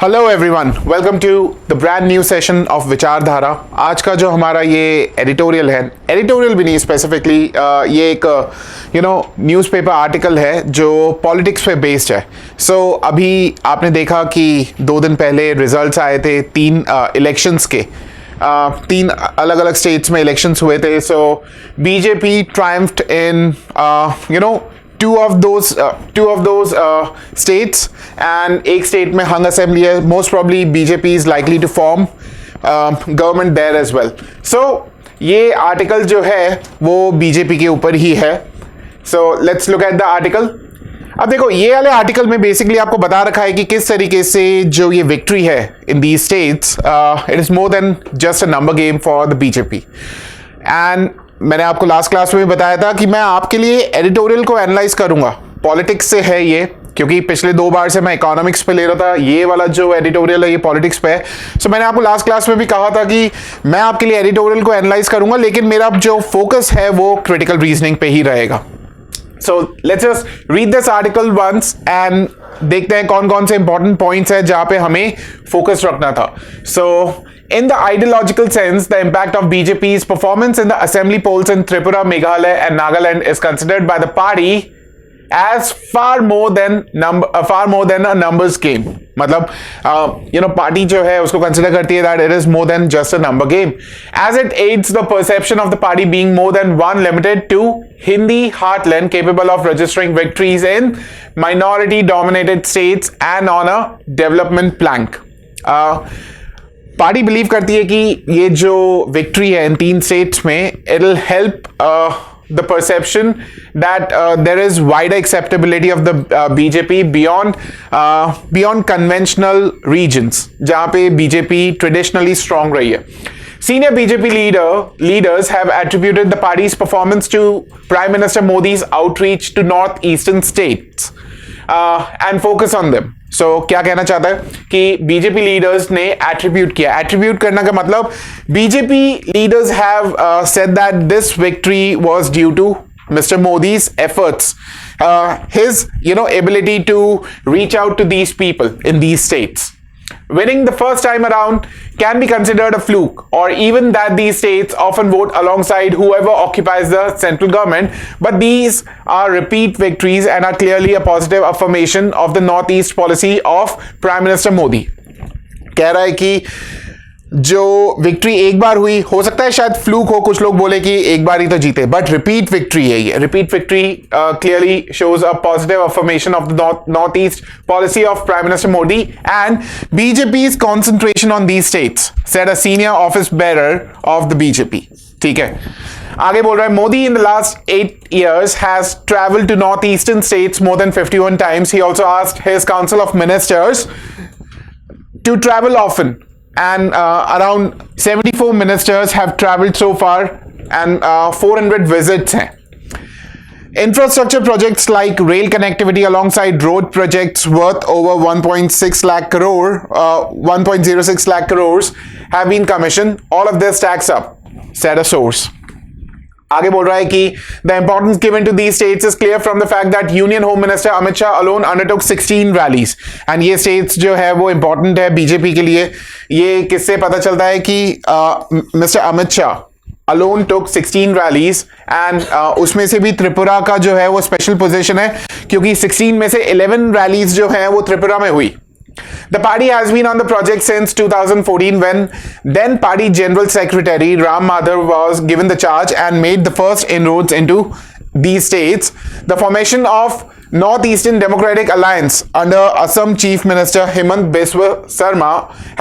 Hello everyone, welcome to the brand new session of विचारधारा। आज का जो हमारा ये एडिटोरियल है, एडिटोरियल भी नहीं स्पेसिफिकली, ये एक न्यूज़पेपर आर्टिकल है जो पॉलिटिक्स पे बेस्ड है। सो अभी आपने देखा कि 2 दिन पहले रिजल्ट्स आए थे 3 इलेक्शंस के। 3 अलग अलग स्टेट्स में इलेक्शंस हुए थे। So BJP triumphed in two of those states, and एक स्टेट में हंग असेंबली है। Most probably BJP is likely to form government there as well. So ये आर्टिकल जो है वो बीजेपी के ऊपर ही है। So let's look at the article. अब देखो, ये वाले आर्टिकल में बेसिकली आपको बता रखा है कि किस तरीके से जो ये विक्ट्री है इन these states, it is more than just a number game for the BJP. And मैंने आपको लास्ट क्लास में भी बताया था कि मैं आपके लिए एडिटोरियल को एनालाइज करूंगा। पॉलिटिक्स से है ये, क्योंकि पिछले 2 बार से मैं इकोनॉमिक्स पे ले रहा था, ये वाला जो एडिटोरियल है ये पॉलिटिक्स पे है। सो मैंने आपको लास्ट क्लास में भी कहा था कि मैं आपके लिए एडिटोरियल को एनालाइज करूंगा, लेकिन मेरा जो फोकस है वो क्रिटिकल रीजनिंग पे ही रहेगा। So let's just read this article once and देखते हैं कौन कौन से इंपॉर्टेंट पॉइंट्स है जहां पे हमें फोकस रखना था। सो in the ideological sense, the impact of BJP's performance in the assembly polls in Tripura, Meghalaya and Nagaland is considered by the party as far more than a numbers game. मतलब party जो है उसको consider करती है that it is more than just a number game, as it aids the perception of the party being more than one limited to Hindi heartland capable of registering victories in minority dominated states and on a development plank. Party believe करती है कि ये जो victory है in 3 states में, it will help the perception that there is wider acceptability of the BJP beyond conventional regions जहां पे BJP traditionally strong रही है। Senior BJP leaders have attributed the party's performance to Prime Minister Modi's outreach to northeastern states and focus on them. So क्या कहना चाहता है कि BJP leaders ने एट्रीब्यूट किया। एट्रीब्यूट करने का मतलब BJP leaders have said that this victory was due to Mr. Modi's efforts, his ability to reach out to these people in these states. Winning the first time around can be considered a fluke, or even that these states often vote alongside whoever occupies the central government, but these are repeat victories and are clearly a positive affirmation of the Northeast policy of Prime Minister Modi. कह रहा है कि जो victory एक बार हुई, हो सकता है शायद फ्लूक हो, कुछ लोग बोले कि एक बार ही तो जीते, बट रिपीट विक्ट्री है ये। Repeat victory clearly shows a positive affirmation of the north east policy of prime minister Modi and BJP's concentration on these states, said a senior office bearer of the BJP. ठीक है, आगे बोल रहा है, Modi in the last 8 years has traveled to northeastern states more than 51 times. He also asked his council of ministers to travel often. And around 74 ministers have traveled so far, and 400 visits हैं. Infrastructure projects like rail connectivity alongside road projects worth over 1.6 lakh crore, 1.06 lakh crores have been commissioned. All of this stacks up, said a source. आगे बोल रहा है कि the importance given to these states is clear from the fact that Union Home Minister Amit Shah alone undertook 16 rallies. And ये states जो है वो important है बीजेपी के लिए। ये किससे पता चलता है कि mister Amit Shah alone took 16 rallies, and उसमें से भी त्रिपुरा का जो है वो स्पेशल पोजीशन है, क्योंकि 16 में से 11 रैलीज जो हैं वो त्रिपुरा में हुई। The party has been on the project since 2014, when then party General Secretary Ram Madhav was given the charge and made the first inroads into these states. The formation of Northeastern Democratic Alliance under Assam Chief Minister Himant Biswa Sarma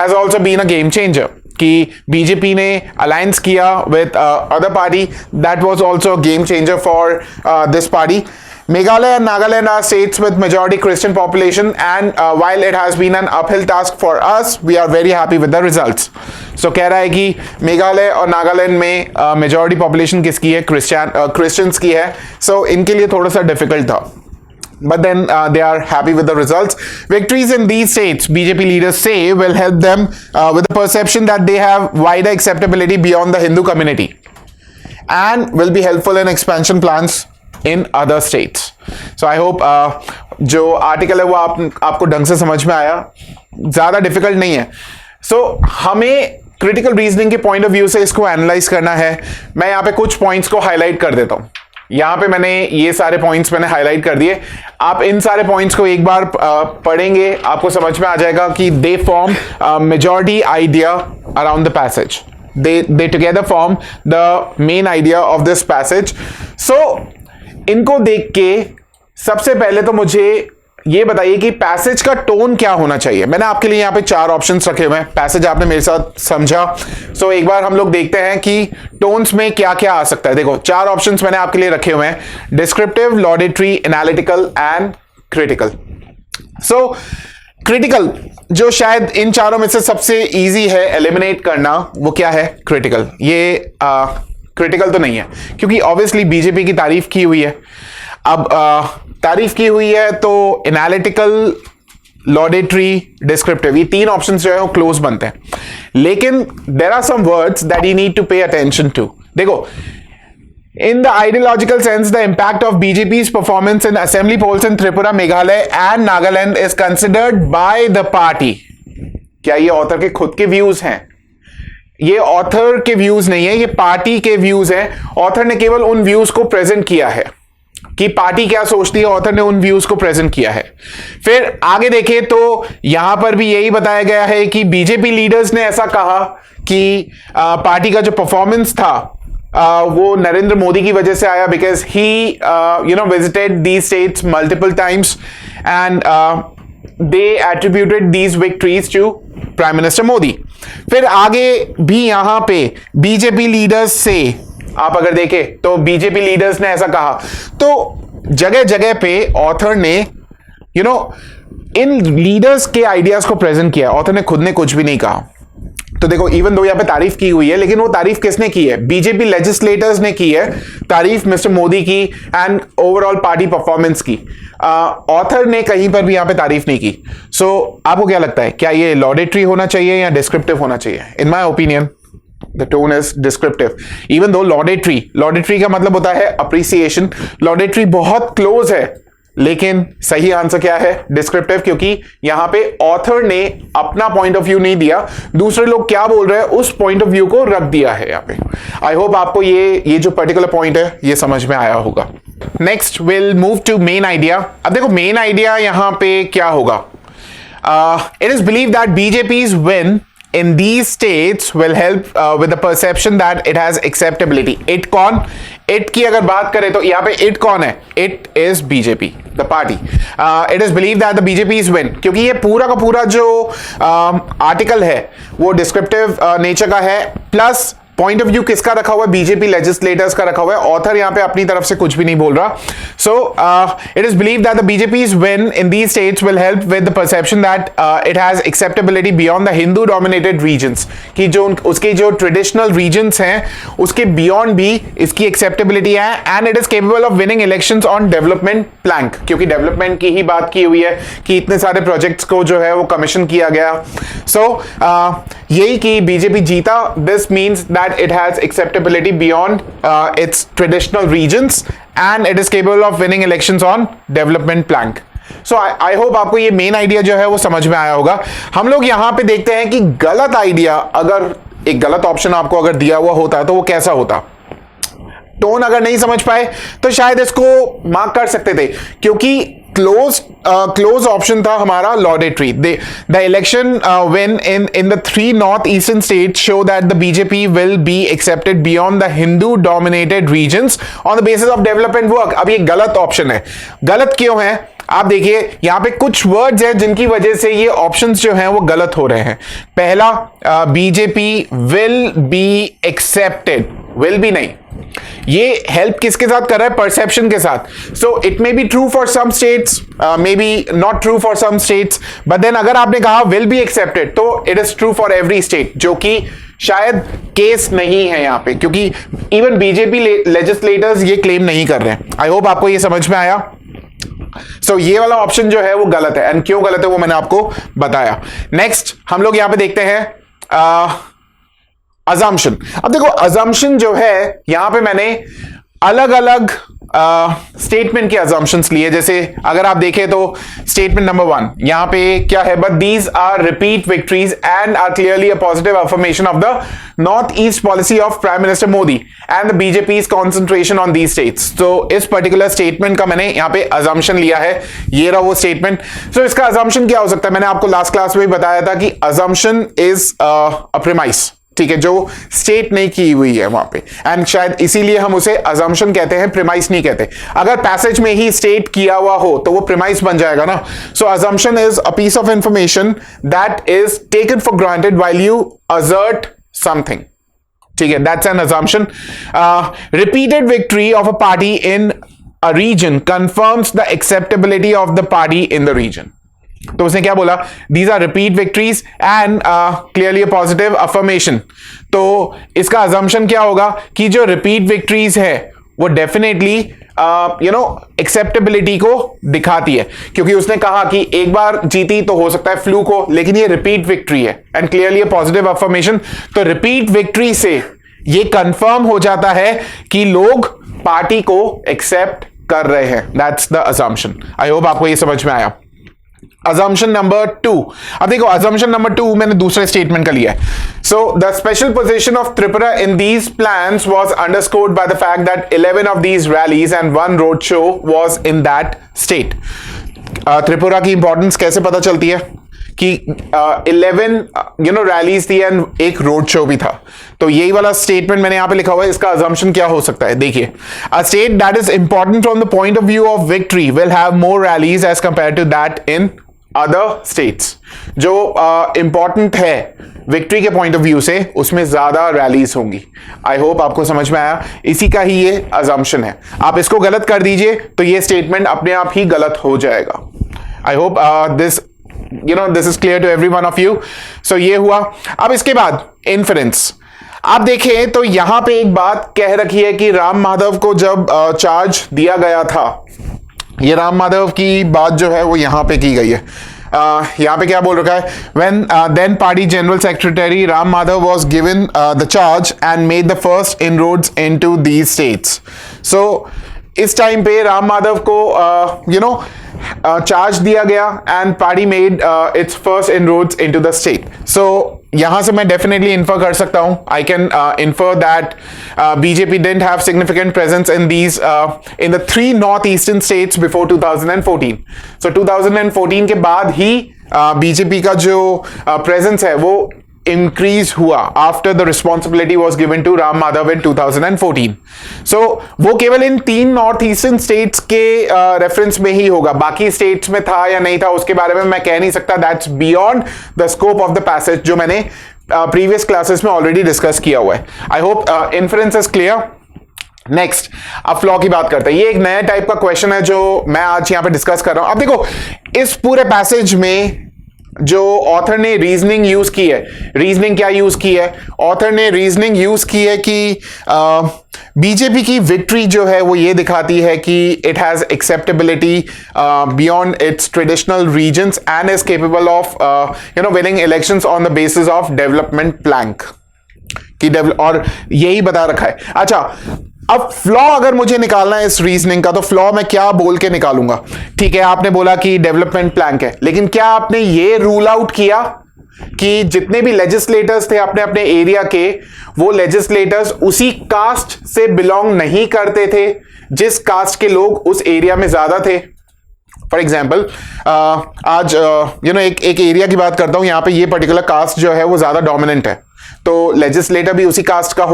has also been a game changer. कि BJP ने alliance किया with other party, that was also a game changer for this party. Meghalaya and Nagaland are states with majority Christian population, and while it has been an uphill task for us, we are very happy with the results. So कह रहा है कि मेघालय और नागालैंड में majority population किसकी है? Christians की है. So इनके लिए थोड़ा सा difficult था. But then they are happy with the results. Victories in these states, BJP leaders say, will help them with the perception that they have wider acceptability beyond the Hindu community, and will be helpful in expansion plans in other states. So I hope जो article है वो आपको ढंग से समझ में आया, ज्यादा डिफिकल्ट नहीं है. सो हमें क्रिटिकल रीजनिंग के पॉइंट ऑफ व्यू से इसको एनालाइज करना है. मैं यहाँ पे कुछ पॉइंट्स को हाईलाइट कर देता हूं. यहां पे मैंने ये सारे पॉइंट्स मैंने हाईलाइट कर दिए. आप इन सारे पॉइंट्स को एक बार पढ़ेंगे, आपको समझ में आ जाएगा कि they form majority idea around the passage. they together form the main idea of this passage. So इनको देख के सबसे पहले तो मुझे ये बताइए कि पैसेज का टोन क्या होना चाहिए. मैंने आपके लिए यहाँ पे 4 ऑप्शंस रखे हुए हैं. पैसेज आपने मेरे साथ समझा. सो एक बार हम लोग देखते हैं कि टोन्स में क्या क्या आ सकता है. देखो 4 ऑप्शंस मैंने आपके लिए रखे हुए हैं: descriptive, laudatory, analytical and critical. So critical जो शायद इन चारों में से सबसे इजी है एलिमिनेट करना, वो क्या है? क्रिटिकल. ये क्रिटिकल तो नहीं है क्योंकि ऑब्वियसली बीजेपी की तारीफ की हुई है. अब तारीफ की हुई है तो एनालिटिकल, लॉडेटरी, डिस्क्रिप्टिव, ये 3 ऑप्शंस जो है वो क्लोज बनते हैं. लेकिन there are some words that you need to pay attention to. देखो, in the ideological sense, the impact of BJP's performance in assembly polls in Tripura, Meghalaya and Nagaland is considered by the party. क्या ये author के खुद के views हैं? ये author के views नहीं है, ये पार्टी के व्यूज हैं. ऑथर ने केवल उन व्यूज को प्रेजेंट किया है कि पार्टी क्या सोचती है. ऑथर ने उन व्यूज को प्रेजेंट किया है. फिर आगे देखें तो यहां पर भी यही बताया गया है कि बीजेपी लीडर्स ने ऐसा कहा कि पार्टी का जो परफॉर्मेंस था वो नरेंद्र मोदी की वजह से आया, because he visited these states multiple times and they attributed these victories to prime minister Modi. फिर आगे भी यहां पे बीजेपी लीडर्स से आप अगर देखें तो बीजेपी लीडर्स ने ऐसा कहा. तो जगह जगह पे ऑथर ने इन लीडर्स के आइडियाज को प्रेजेंट किया. ऑथर ने खुद ने कुछ भी नहीं कहा. तो देखो, इवन दो यहां पे तारीफ की हुई है, लेकिन वो तारीफ किसने की है? बीजेपी लेजिस्लेटर्स ने की है तारीफ मिस्टर मोदी की एंड ओवरऑल पार्टी परफॉर्मेंस की. ऑथर ने कहीं पर भी यहां पे तारीफ नहीं की. सो आपको क्या लगता है, क्या ये लॉडेटरी होना चाहिए या डिस्क्रिप्टिव होना चाहिए? In my opinion the tone is descriptive. Even though laudatory का मतलब होता है अप्रिसिएशन. लॉडेटरी बहुत क्लोज है, लेकिन सही आंसर क्या है? डिस्क्रिप्टिव. क्योंकि यहां पे ऑथर ने अपना पॉइंट ऑफ व्यू नहीं दिया, दूसरे लोग क्या बोल रहे हैं उस पॉइंट ऑफ व्यू को रख दिया है यहां पे. आई होप आपको ये जो पर्टिकुलर पॉइंट है ये समझ में आया होगा. Next will move to main idea. अब देखो, मेन आइडिया यहां पे क्या होगा? It is believe that BJP's win in these states will help with the perception that it has acceptability. It कौन? It की अगर बात करें तो यहाँ पे it कौन है? It is BJP, the party. It is believed that the BJP's win, क्योंकि ये पूरा का पूरा जो आर्टिकल है वो डिस्क्रिप्टिव नेचर का है, प्लस पॉइंट ऑफ व्यू किसका रखा हुआ है? बीजेपी लेजिस्लेटर्स का रखा हुआ है. ऑथर यहां पे अपनी तरफ से कुछ भी नहीं बोल रहा. So it is believe that the BJP's win in these states will help with the perception that it has acceptability beyond the Hindu dominated regions. कि जो उसके जो ट्रेडिशनल रीजन्स हैं उसके बियॉन्ड भी इसकी एक्सेप्टेबिलिटी है. And it is capable of winning elections on development plank, क्योंकि डेवलपमेंट की ही बात की हुई है कि इतने सारे प्रोजेक्ट्स को जो है वो कमीशन किया गया. सो यही कि बीजेपी जीता. This means that it has acceptability beyond its traditional regions and it is capable of winning elections on development plank. So I hope आपको ये मेन आइडिया जो है वो समझ में आया होगा. हम लोग यहां पे देखते हैं कि गलत आइडिया, अगर एक गलत ऑप्शन आपको अगर दिया हुआ होता तो वो कैसा होता. टोन अगर नहीं समझ पाए तो शायद इसको मार्क कर सकते थे, क्योंकि क्लोज ऑप्शन था हमारा laudatory. The election win in the 3 north eastern states show that the BJP will be accepted beyond the Hindu dominated regions on the basis of development work. अब ये गलत ऑप्शन है. गलत क्यों है? आप देखिए यहां पे कुछ वर्ड्स हैं जिनकी वजह से ये ऑप्शंस जो हैं वो गलत हो रहे हैं. पहला, BJP will be accepted. Will be नहीं, ये हेल्प किसके साथ कर रहा है? परसेप्शन के साथ. So it may be true for some states, may be not true for some states, but then अगर आपने कहा विल बी एक्सेप्टेड तो it is true for every state, जो कि शायद केस नहीं है यहां पे, क्योंकि इवन बीजेपी लेजिस्लेटर्स ये क्लेम नहीं कर रहे हैं. आई होप आपको ये समझ में आया. सो ये वाला ऑप्शन जो है वो गलत है, एंड क्यों गलत है वो मैंने आपको बताया. नेक्स्ट हम लोग यहां पे देखते हैं अजम्पशन. अब देखो, अजम्पशन जो है यहां पे मैंने अलग अलग स्टेटमेंट के अजम्पशंस लिए। जैसे अगर आप देखें तो स्टेटमेंट नंबर 1 यहां पे क्या है, but these are repeat victories and are clearly a positive affirmation of the north east policy of prime minister Modi and the BJP concentration on these states. तो इस पर्टिकुलर स्टेटमेंट का मैंने यहां पे अजम्पशन लिया है, ये रहा वो स्टेटमेंट। सो इसका अजम्पशन क्या हो सकता है, मैंने आपको लास्ट क्लास में भी बताया था कि अजम्पशन इज अ प्रीमाइस, ठीक है, जो स्टेट नहीं की हुई है वहां पे, एंड शायद इसीलिए हम उसे अजम्पशन कहते हैं, प्रीमाइस नहीं कहते। अगर पैसेज में ही स्टेट किया हुआ हो तो वो प्रीमाइस बन जाएगा ना। So assumption is a piece of information that is taken for granted while you assert something, ठीक है, that's an assumption. Repeated victory of a party in a region confirms the acceptability of the party in the region. तो उसने क्या बोला, these are repeat victories and clearly a positive affirmation. तो इसका assumption क्या होगा कि जो रिपीट विक्ट्रीज है वो डेफिनेटली एक्सेप्टेबिलिटी को दिखाती है, क्योंकि उसने कहा कि एक बार जीती तो हो सकता है फ्लू को, लेकिन ये रिपीट विक्ट्री है and clearly a positive affirmation. तो रिपीट विक्ट्री से ये कंफर्म हो जाता है कि लोग पार्टी को एक्सेप्ट कर रहे हैं। That's the assumption. I hope आपको ये समझ में आया। assumption number 2, अब देखो assumption number 2 मैंने दूसरे स्टेटमेंट का लिया है। So the special position of Tripura in these plans was underscored by the fact that 11 of these rallies and one road show was in that state. Tripura की importance कैसे पता चलती है कि 11 रैलीज थी एंड एक रोड शो भी था। तो यही वाला स्टेटमेंट मैंने यहां पे लिखा हुआ है, इसका अजम्पशन क्या हो सकता है, देखिए, a state that is important from the point of view of victory will have more rallies as compare to that in other states. जो इंपॉर्टेंट है विक्ट्री के पॉइंट ऑफ व्यू से, उसमें ज्यादा रैलीज होंगी। आई होप आपको समझ में आया, इसी का ही ये अजम्पशन है। आप इसको गलत कर दीजिए तो ये स्टेटमेंट अपने आप ही गलत हो जाएगा। I hope this is clear to every one of you. So ये हुआ। अब इसके बाद इन्फरेंस आप देखें तो यहां पे एक बात कह रखी है कि राम माधव को जब चार्ज दिया गया था, ये राम माधव की बात जो है वो यहां पे की गई है। यहां पे क्या बोल रखा है, when then party general secretary Ram Madhav was given the charge and made the first inroads into these states. So इस टाइम पे राम माधव को चार्ज दिया गया and party made its first inroads into the state. So यहां से मैं डेफिनेटली इन्फर कर सकता हूं, I can infer that BJP didn't have significant presence in these in the 3 north eastern states before 2014। सो 2014 के बाद ही बीजेपी का जो प्रेजेंस है वो इंक्रीज हुआ after the responsibility was given to Ram Madhav in 2014। So वो केवल इन 3 नॉर्थ ईस्टर्न स्टेट्स के रेफरेंस में ही होगा, बाकी स्टेट्स में था या नहीं था उसके बारे में मैं कह नहीं सकता। That's beyond the scope of the passage, जो मैंने प्रीवियस क्लासेस में ऑलरेडी डिस्कस किया हुआ है। I hope inference is clear. Next, अब फ्लॉ की बात करते हैं। ये एक नया टाइप का क्वेश्चन है जो मैं आज यहां पे डिस्कस कर रहा हूं। अब देखो, इस पूरे पैसेज में जो ऑथर ने रीजनिंग यूज की है, रीजनिंग क्या यूज की है, ऑथर ने रीजनिंग यूज की है कि बीजेपी की विक्ट्री जो है वो ये दिखाती है कि it has acceptability beyond its traditional regions and is capable of winning elections on the basis of development plan की और यही बता रखा है। अच्छा, अब फ्लॉ अगर मुझे निकालना है इस रीजनिंग का, तो फ्लॉ मैं क्या बोल के निकालूंगा? ठीक है, आपने बोला कि डेवलपमेंट प्लान है, लेकिन क्या आपने ये रूल आउट किया कि जितने भी लेजिस्लेटर्स थे अपने अपने एरिया के, वो लेजिस्लेटर्स उसी कास्ट से बिलोंग नहीं करते थे जिस कास्ट के लोग उस एरिया में ज्यादा थे? फॉर एग्जाम्पल आज एक एरिया की बात करता हूं, यहां पे ये पर्टिकुलर कास्ट जो है वो ज्यादा डोमिनेंट है, तो लेजिस्लेटर भी उसी कास्ट का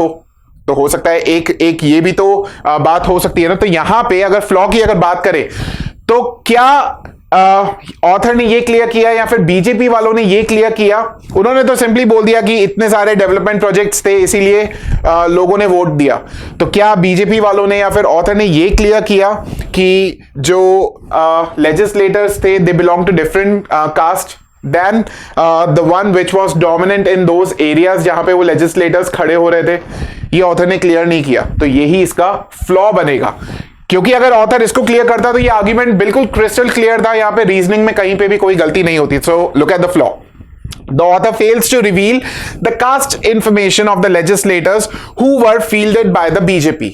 तो हो सकता है एक ये भी तो बात हो सकती है ना। तो यहां पे अगर फ्लॉ की अगर बात करें तो क्या ऑथर ने ये क्लियर किया या फिर बीजेपी वालों ने ये क्लियर किया? उन्होंने तो सिंपली बोल दिया कि इतने सारे डेवलपमेंट प्रोजेक्ट्स थे इसीलिए लोगों ने वोट दिया। तो क्या बीजेपी वालों ने या फिर ऑथर ने ये क्लियर किया कि जो लेजिस्लेटर्स थे they belong to different caste than the one which was dominant in those areas जहां पे वो लेजिस्लेटर्स खड़े हो रहे थे? ये ऑथर ने क्लियर नहीं किया, तो यही इसका फ्लॉ बनेगा। क्योंकि अगर ऑथर इसको क्लियर करता तो ये आर्ग्यूमेंट बिल्कुल क्रिस्टल क्लियर था, यहां पे रीजनिंग में कहीं पे भी कोई गलती नहीं होती। So look at the flaw. The author fails to reveal the caste information of the legislators who were fielded by the BJP.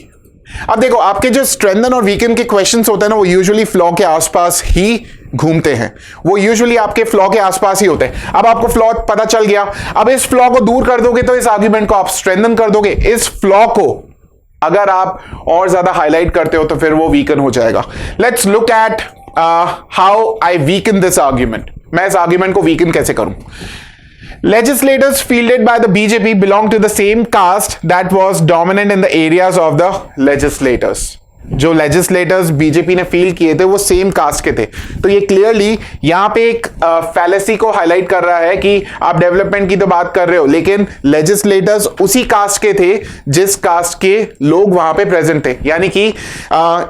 अब देखो, आपके जो स्ट्रेंथन और वीकन के क्वेश्चंस होते हैं ना, वो यूजुअली फ्लॉ के आसपास ही घूमते हैं, वो यूजुअली आपके फ्लॉ के आसपास ही होते हैं। अब आपको फ्लॉ पता चल गया, अब इस फ्लॉ को दूर कर दोगे तो इस आर्ग्यूमेंट को आप स्ट्रेंथन कर दोगे। इस फ्लॉ को अगर आप और ज्यादा हाईलाइट करते हो तो फिर वो वीकन हो जाएगा। Let's look at how I weaken this argument. मैं इस आर्ग्यूमेंट को वीकन कैसे करूं? Legislators fielded by the BJP belong to the same caste that was dominant in the areas of the legislators. जो लेजिस्लेटर्स बीजेपी ने feel किए थे वो सेम कास्ट के थे। तो ये क्लियरली यहां पे एक फैलेसी को हाईलाइट कर रहा है कि आप डेवलपमेंट की तो बात कर रहे हो, लेकिन लेजिस्लेटर्स उसी कास्ट के थे जिस कास्ट के लोग वहां पे प्रेजेंट थे। यानी कि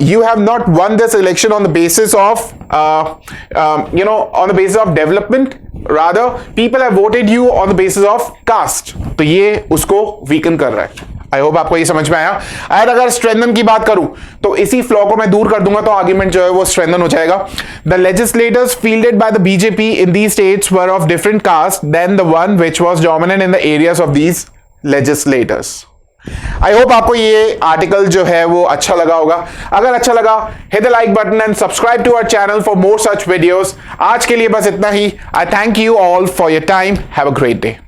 you have not won this election on the basis of on the basis of development, rather people have voted you on the basis of caste. तो ये उसको वीकन कर रहा है। आई होप आपको ये समझ में आया। अगर स्ट्रेंथन की बात करूं तो इसी फ्लॉ को मैं दूर कर दूंगा तो आर्ग्यूमेंट जो है वो स्ट्रेंथन हो जाएगा। The legislators fielded by the BJP in these states were of different caste than the one which was dominant in the areas of these legislators. I hope आपको ये आर्टिकल जो है वो अच्छा लगा होगा। अगर अच्छा लगा, hit the like button and subscribe to our channel for more such videos. आज के लिए बस इतना ही। I thank you all for your time. Have a great day.